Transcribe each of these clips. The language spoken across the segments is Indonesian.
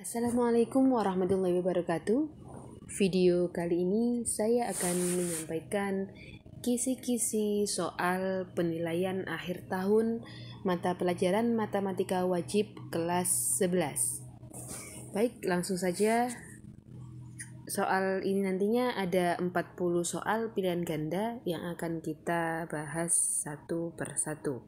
Assalamualaikum warahmatullahi wabarakatuh. Video kali ini saya akan menyampaikan kisi-kisi soal penilaian akhir tahun mata pelajaran matematika wajib kelas 11. Baik, langsung saja. Soal ini nantinya ada 40 soal pilihan ganda yang akan kita bahas satu persatu.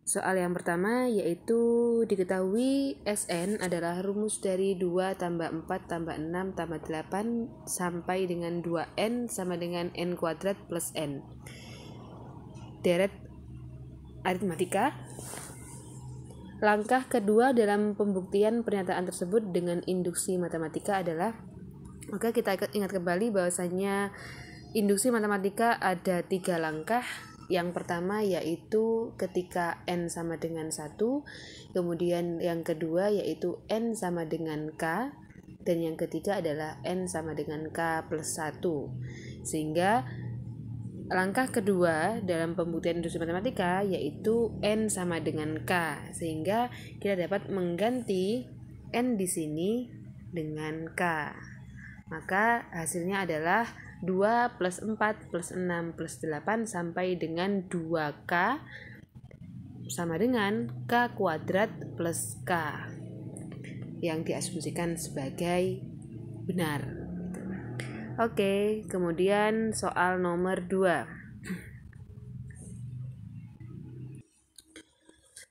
Soal yang pertama yaitu diketahui Sn adalah rumus dari 2 tambah 4 tambah 6 tambah 8 sampai dengan 2n sama dengan n kuadrat plus n. Deret aritmatika. Langkah kedua dalam pembuktian pernyataan tersebut dengan induksi matematika adalah, maka kita ingat kembali bahwasanya induksi matematika ada 3 langkah. Yang pertama yaitu ketika n sama dengan 1, kemudian yang kedua yaitu n sama dengan k, dan yang ketiga adalah n sama dengan k plus 1. Sehingga langkah kedua dalam pembuktian induksi matematika yaitu n sama dengan k, sehingga kita dapat mengganti n di sini dengan k. Maka hasilnya adalah 2 plus 4 plus 6 plus 8 sampai dengan 2k sama dengan k kuadrat plus k yang diasumsikan sebagai benar. Oke, kemudian soal nomor 2.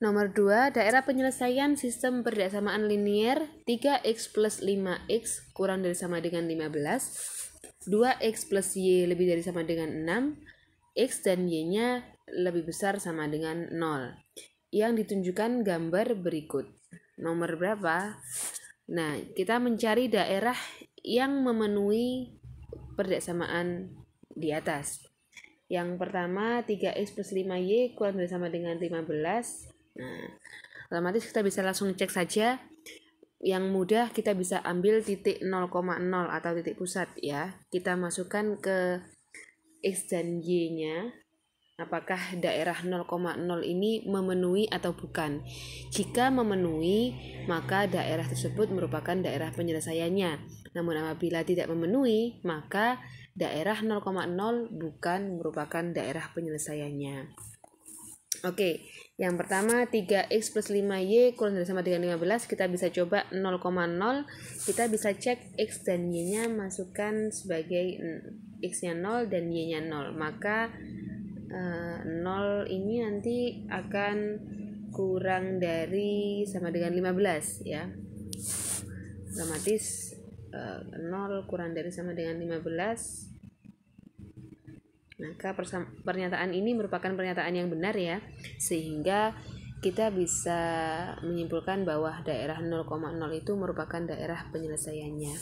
Nomor 2, daerah penyelesaian sistem persamaan linier 3x plus 5x kurang dari sama dengan 15, 2x plus y lebih dari sama dengan 6, x dan y-nya lebih besar sama dengan 0. Yang ditunjukkan gambar berikut. Nomor berapa? Nah, kita mencari daerah yang memenuhi persamaan di atas. Yang pertama 3x plus 5y kurang dari sama dengan 15. Nah, otomatis kita bisa langsung cek saja. Yang mudah kita bisa ambil titik 0,0 atau titik pusat ya. Kita masukkan ke x dan y-nya. Apakah daerah 0,0 ini memenuhi atau bukan? Jika memenuhi, maka daerah tersebut merupakan daerah penyelesaiannya. Namun apabila tidak memenuhi, maka daerah 0,0 bukan merupakan daerah penyelesaiannya. Oke, yang pertama 3x plus 5y kurang dari sama dengan 15, kita bisa coba 0,0, kita bisa cek x dan y-nya, masukkan sebagai x-nya 0 dan y-nya 0, maka 0 ini nanti akan kurang dari sama dengan 15 ya, otomatis 0 kurang dari sama dengan 15. Maka pernyataan ini merupakan pernyataan yang benar ya, sehingga kita bisa menyimpulkan bahwa daerah 0,0 itu merupakan daerah penyelesaiannya.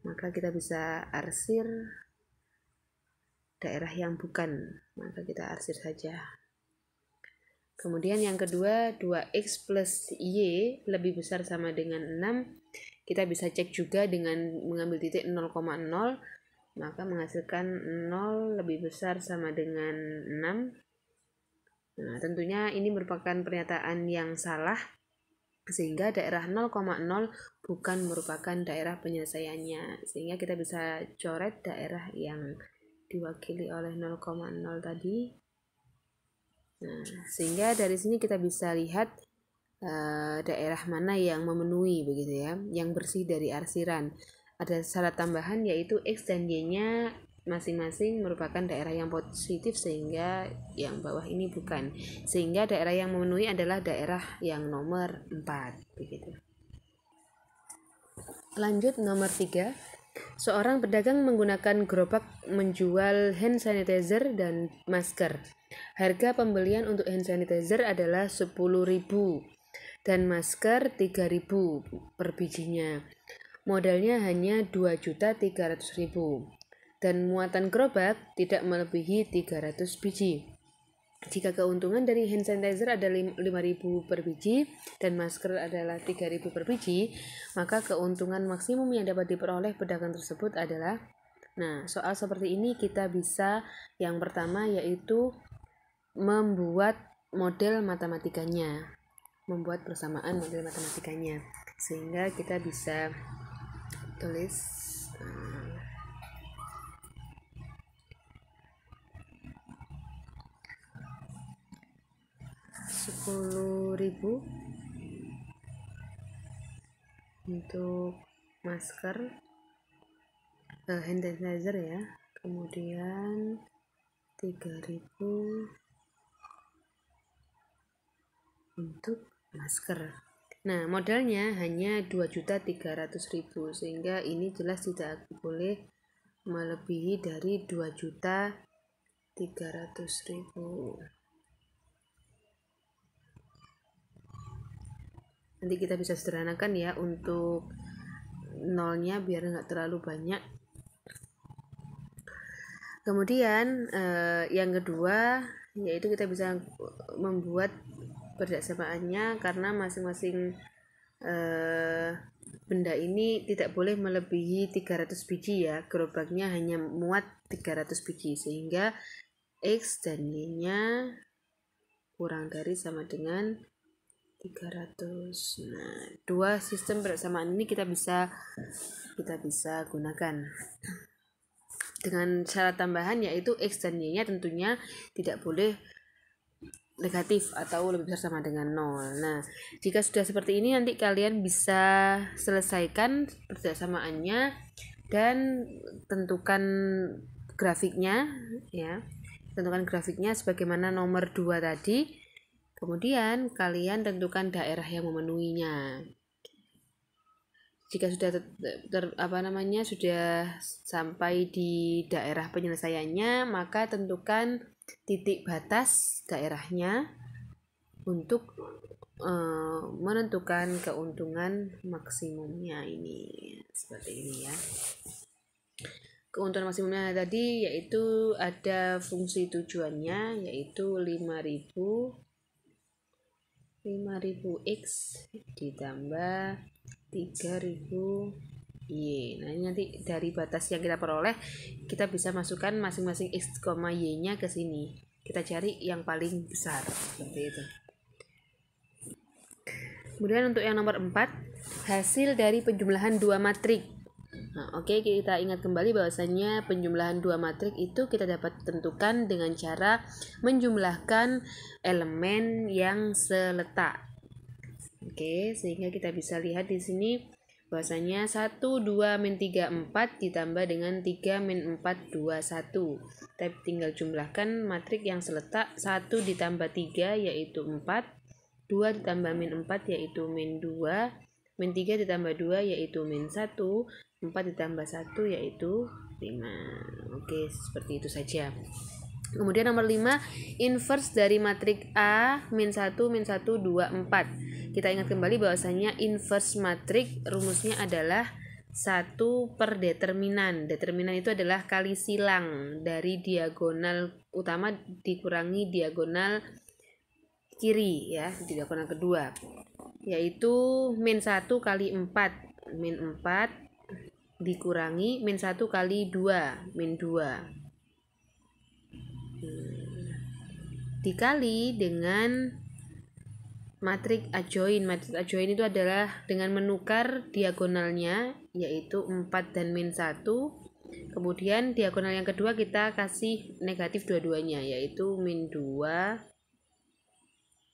Maka kita bisa arsir daerah yang bukan, maka kita arsir saja. Kemudian yang kedua 2x plus y lebih besar sama dengan 6, kita bisa cek juga dengan mengambil titik 0,0, maka menghasilkan 0 lebih besar sama dengan 6. Nah, tentunya ini merupakan pernyataan yang salah, sehingga daerah 0,0 bukan merupakan daerah penyelesaiannya, sehingga kita bisa coret daerah yang diwakili oleh 0,0 tadi. Nah, sehingga dari sini kita bisa lihat daerah mana yang memenuhi begitu ya, yang bersih dari arsiran. Ada syarat tambahan yaitu x dan y-nya masing-masing merupakan daerah yang positif, sehingga yang bawah ini bukan. Sehingga daerah yang memenuhi adalah daerah yang nomor 4 begitu. Lanjut nomor 3. Seorang pedagang menggunakan gerobak menjual hand sanitizer dan masker. Harga pembelian untuk hand sanitizer adalah 10.000 dan masker 3.000 per bijinya. Modalnya hanya 2.300.000 dan muatan gerobak tidak melebihi 300 biji. Jika keuntungan dari hand sanitizer ada 5.000 per biji dan masker adalah 3.000 per biji, maka keuntungan maksimum yang dapat diperoleh pedagang tersebut adalah, nah soal seperti ini kita bisa yang pertama yaitu membuat model matematikanya, membuat persamaan model matematikanya. sehingga kita bisa tulis 10.000 untuk masker hand sanitizer ya, kemudian 3.000 untuk masker. Nah, modalnya hanya 2.300.000, sehingga ini jelas tidak boleh melebihi dari 2.300.000. Nanti kita bisa sederhanakan ya untuk nolnya biar nggak terlalu banyak. Kemudian yang kedua yaitu kita bisa membuat perbedaannya karena masing-masing benda ini tidak boleh melebihi 300 biji ya, gerobaknya hanya muat 300 biji, sehingga X dan Y nya kurang dari sama dengan 300. Nah, dua sistem persamaan ini kita bisa gunakan dengan syarat tambahan, yaitu X dan Y nya tentunya tidak boleh negatif atau lebih besar sama dengan 0. Nah, jika sudah seperti ini nanti kalian bisa selesaikan persamaannya dan tentukan grafiknya ya. Tentukan grafiknya sebagaimana nomor 2 tadi. Kemudian kalian tentukan daerah yang memenuhinya. Jika sudah sudah sampai di daerah penyelesaiannya, maka tentukan titik batas daerahnya untuk menentukan keuntungan maksimumnya ini. Seperti ini ya. Keuntungan maksimumnya tadi yaitu ada fungsi tujuannya, yaitu 5.000x ditambah 3.000 Y. Nah, ini nanti dari batas yang kita peroleh kita bisa masukkan masing-masing X, Y nya ke sini. Kita cari yang paling besar seperti itu. Kemudian untuk yang nomor 4, hasil dari penjumlahan dua matrik. Nah, oke, kita ingat kembali bahwasannya penjumlahan dua matrik itu kita dapat tentukan dengan cara menjumlahkan elemen yang seletak. Oke, sehingga kita bisa lihat di sini bahwasanya 1, 2, min 3, 4 ditambah dengan 3, min 4, 2, 1. Kita tinggal jumlahkan matrik yang seletak. 1 ditambah 3 yaitu 4, 2 ditambah min 4 yaitu min 2, min 3 ditambah 2 yaitu min 1, 4 ditambah 1 yaitu 5. Oke, seperti itu saja. Kemudian nomor 5, inverse dari matrik A, min 1, min 1, 2, 4. Kita ingat kembali bahwasanya inverse matrik rumusnya adalah 1 per determinan. Determinan itu adalah kali silang dari diagonal utama dikurangi diagonal kiri ya, diagonal kedua. Yaitu min 1 kali 4. Min 4 dikurangi min 1 kali 2, min 2. Dikali dengan matrik adjoin. Matrik adjoin itu adalah dengan menukar diagonalnya yaitu 4 dan min 1. Kemudian diagonal yang kedua kita kasih negatif dua-duanya yaitu min 2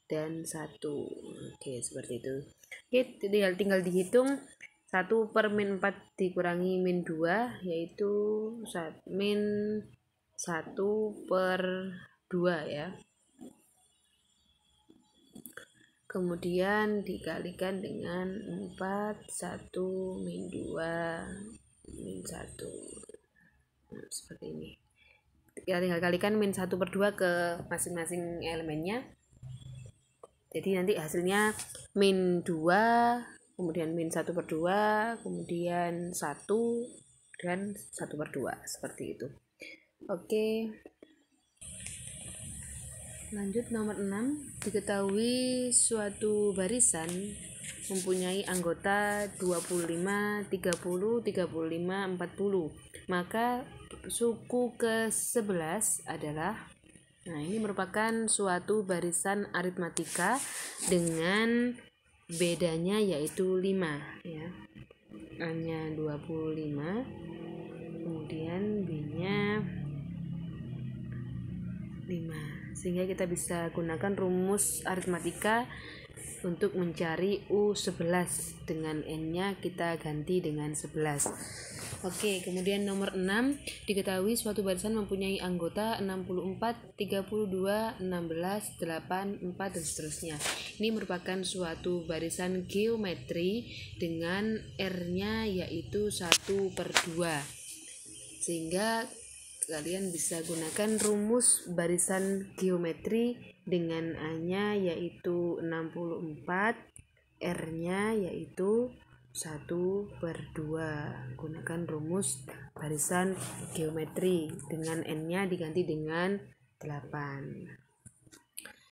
dan 1. Oke, seperti itu. Oke, tinggal dihitung 1 per min 4 dikurangi min 2 yaitu min 1 per 2 ya. Kemudian dikalikan dengan 4, 1, min 2, min 1. Nah, seperti ini. Kita tinggal kalikan min 1 per 2 ke masing-masing elemennya. Jadi nanti hasilnya min 2, kemudian min 1 per 2, kemudian 1, dan 1 per 2. Seperti itu. Oke. Lanjut nomor 6, diketahui suatu barisan mempunyai anggota 25, 30, 35, 40. Maka suku ke-11 adalah, nah ini merupakan suatu barisan aritmatika dengan bedanya yaitu 5 ya. A-nya 25, kemudian B-nya 5. Sehingga kita bisa gunakan rumus aritmatika untuk mencari U11. Dengan N-nya kita ganti dengan 11. Oke, kemudian nomor 6, diketahui suatu barisan mempunyai anggota 64, 32, 16, 8, 4, dan seterusnya. Ini merupakan suatu barisan geometri dengan R-nya yaitu 1/2. Sehingga kalian bisa gunakan rumus barisan geometri dengan A-nya yaitu 64, R-nya yaitu 1/2. Gunakan rumus barisan geometri dengan N-nya diganti dengan 8.